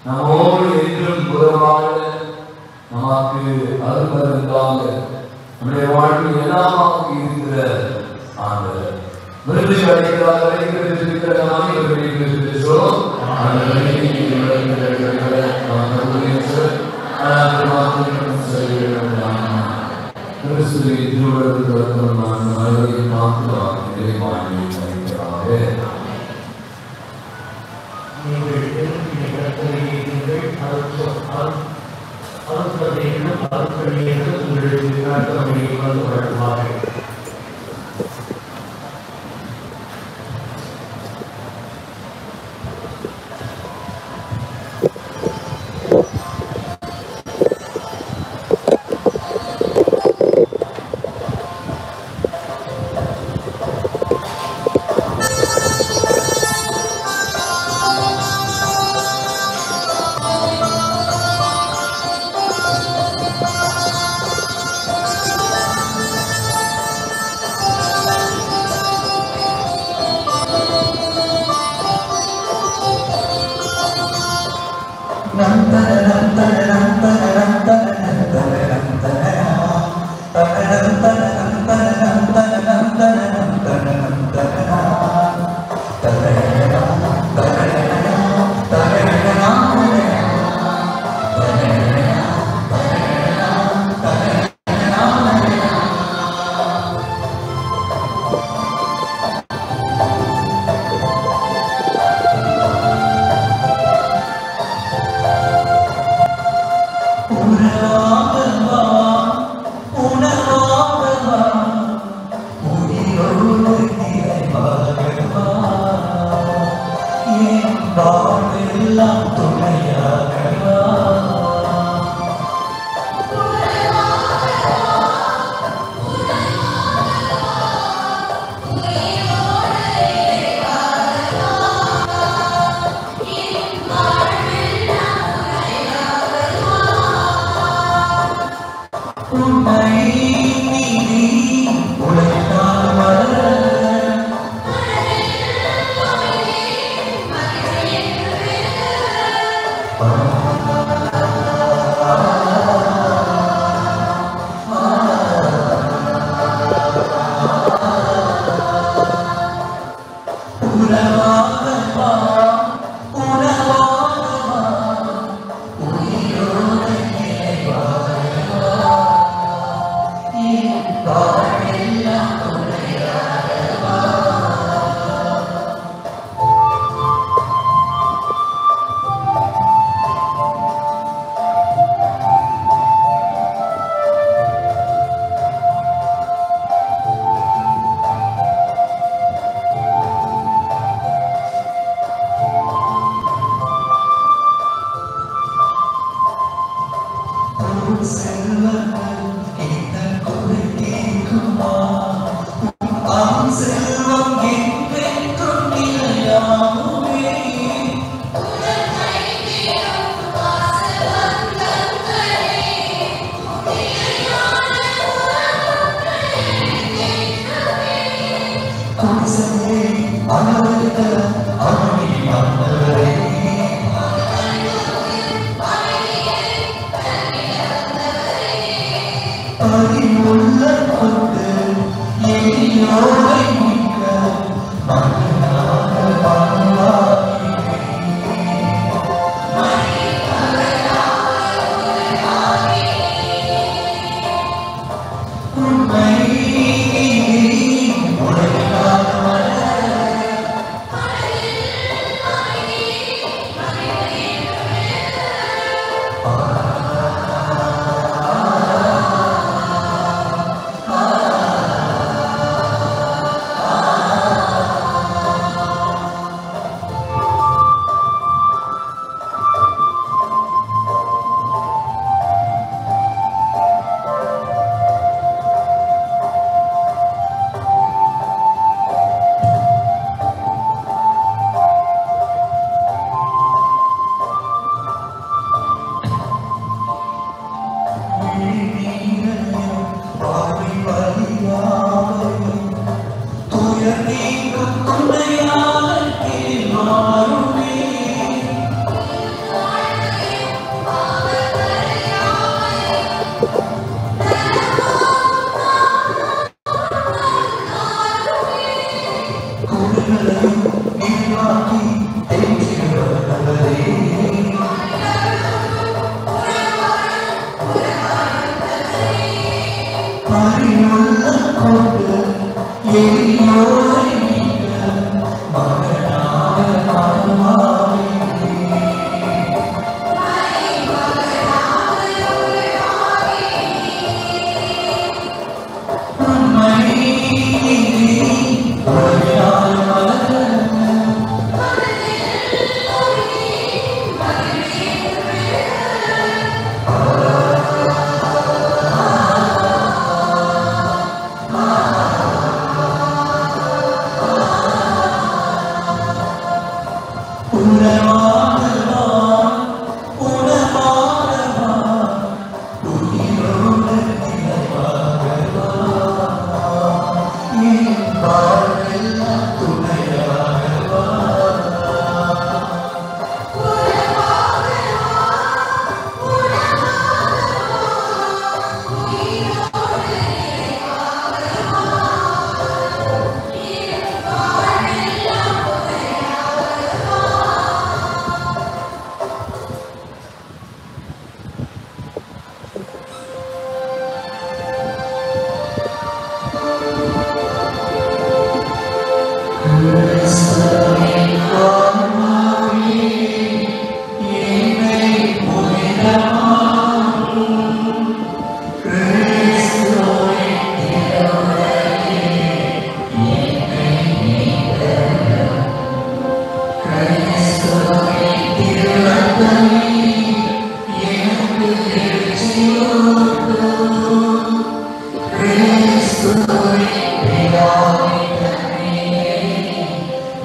நம்மோடு என்றும் உறவாட நமக்கு அருள்வருந்தாக நம்முடைய வாழ்வில் எல்லாமாக இருக்கிற ஆண்டவர் விருது அளிக்கிறார். இருக்கிற நாம் சொல்லும் கிறிஸ்துவின் திருவுலகத்தில் நான் மனதை மாற்றுவார் இறைவாழ்வை அளிக்கிறாரே.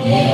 Yeah.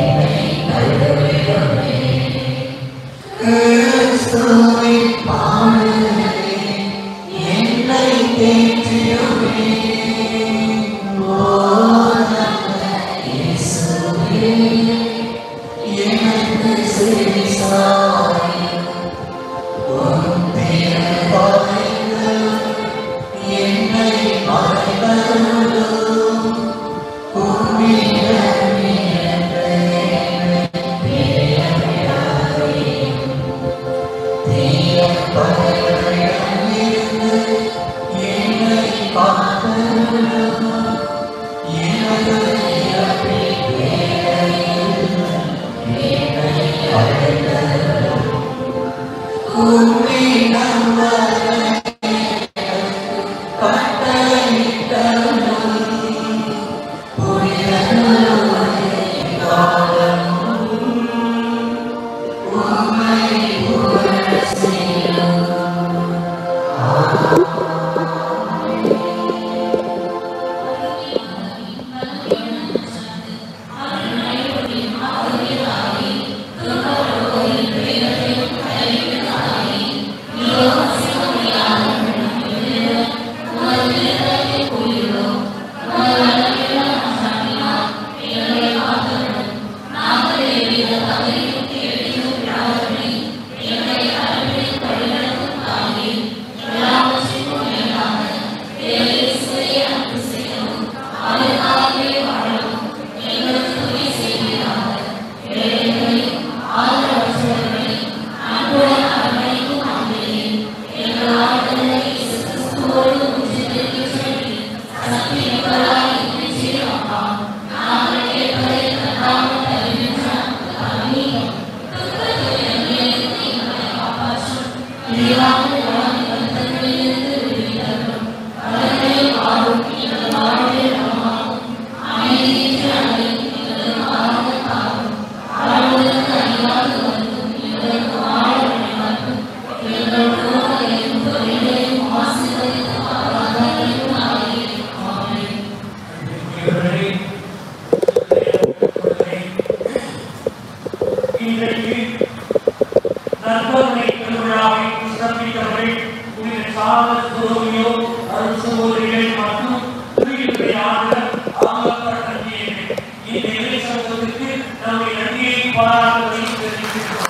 பாராட்டுவதையும் தெரிவிக்கிறோம்.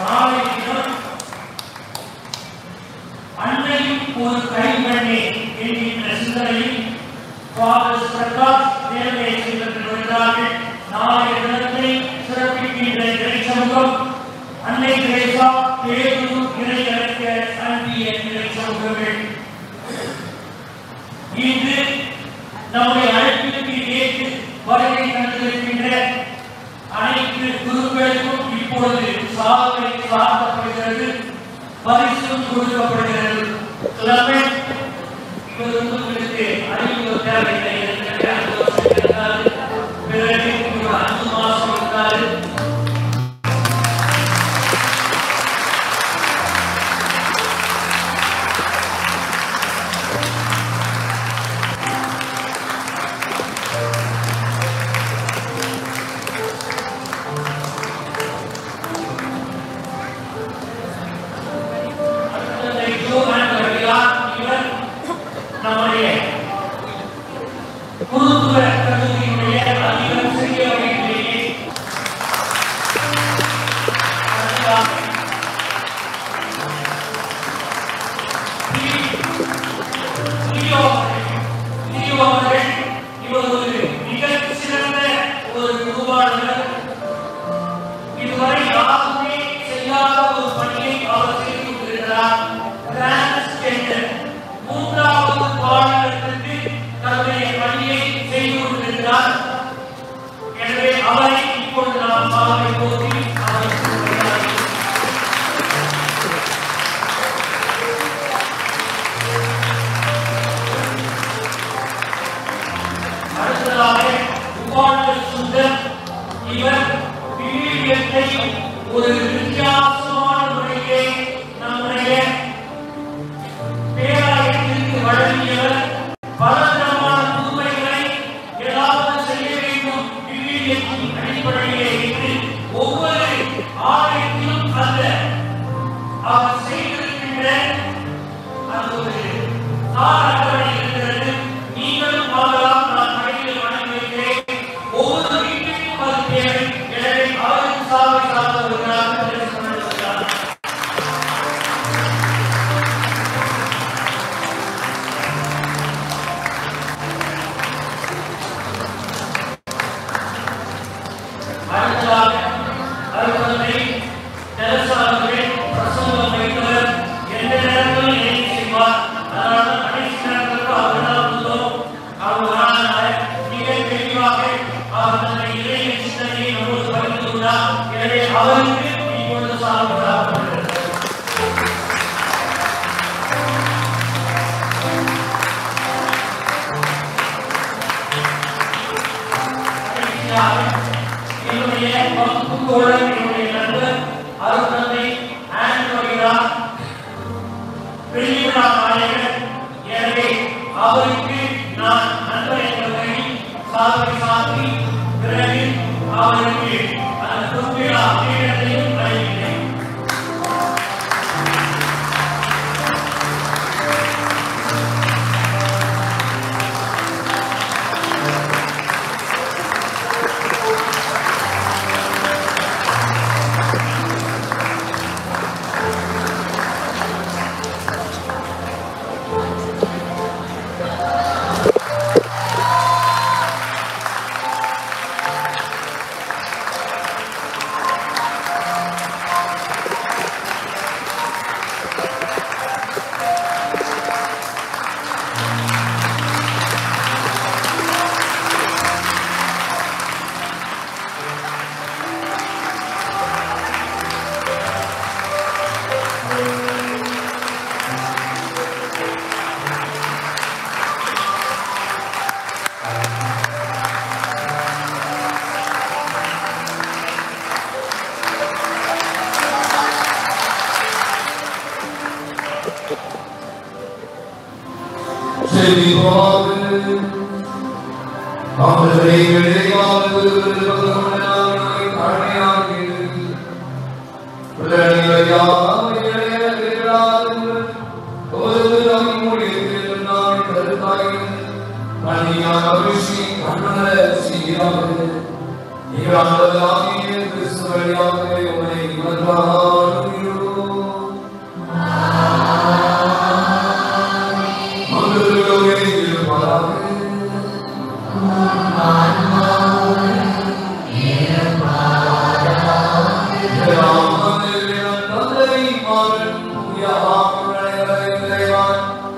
நாளை தினம் அன்னையும் ஒரு கைமண்ணே என்கின்ற சிந்தனையில் ஃபாதர் பிரகாஷ் தேவையை செய்து வருகிறார்கள். நாளைய தினத்தை சிறப்பிக்கின்ற இறை சமூகம் அன்னை தெரேசா பேரு இறையரக்க அன்பிய இறை சமூகங்கள். இன்று நம்முடைய அழைப்பிற்கு ஏற்று வருகை தந்திருக்கின்ற அனைத்து குருக்களுக்கும் இப்பொழுது சாதனை சார்த்தப்படுகிறது, பரிசும் கொடுக்கப்படுகிறது. இவர் உங்களுக்கு அறிவு தேவையில்லை. பிறகு 5 மாசம் இருந்தாரு. நம்முடைய குருத்துவ கல்லூரியினுடைய அதிகம் சிறிய வகையிலேயே இவர் ஒரு மிகச் சிறந்த ஒரு குருவாளர். இதுவரை யாருமே செய்யாத ஒரு பணியை அவர் செய்து கொண்டிருக்கிறார். டிரான்ஸ்ஜெண்டர் 3வது பாடத்திற்கு தன்னுடைய பணியை செய்து கொண்டிருக்கிறார். எனவே அவரை இப்பொழுது நாம் சாதனை போற்றி அடுத்ததாக உபாண்டல் சுந்தர். இவர் விவிலியத்தையும் ஒரு வித்தியாசமான முறையிலே நம்முடைய பேராயத்திற்கு வழங்கியவர். பலதரமான புதுமைகளை ஏதாவது செய்ய வேண்டும் விவிலியத்தின் அடிப்படையிலே என்று ஒவ்வொரு ஆலயத்திலும் அந்த அவர் செய்திருக்கின்ற அந்த ஒரு அட்டவணை இருக்கிறது. நீங்களும் பார்க்கலாம். நான் கடையில் வழங்கி வைக்கிறேன். ஒவ்வொரு வீட்டிற்கும் அது தேவை. எனவே அவருக்கு சாவை சார்ந்தவர்களாக அவருக்கு இப்பொழுது சாப்பிடுகிறார்கள். என்னுடைய வகுப்பு தோழர், என்னுடைய நண்பர் அருட்தந்தை ஆண்டோனியா வெளிவிழா நாயகர். எனவே அவருக்கு நான் நண்பர் என்ற முறையில் சாதனை சாத்தி பிறகு அவருக்கு அந்த பொறுப்பிலா பீடத்தையும் அளிக்கிறேன்.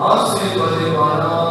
ஆசீர்வதிப்பாராக.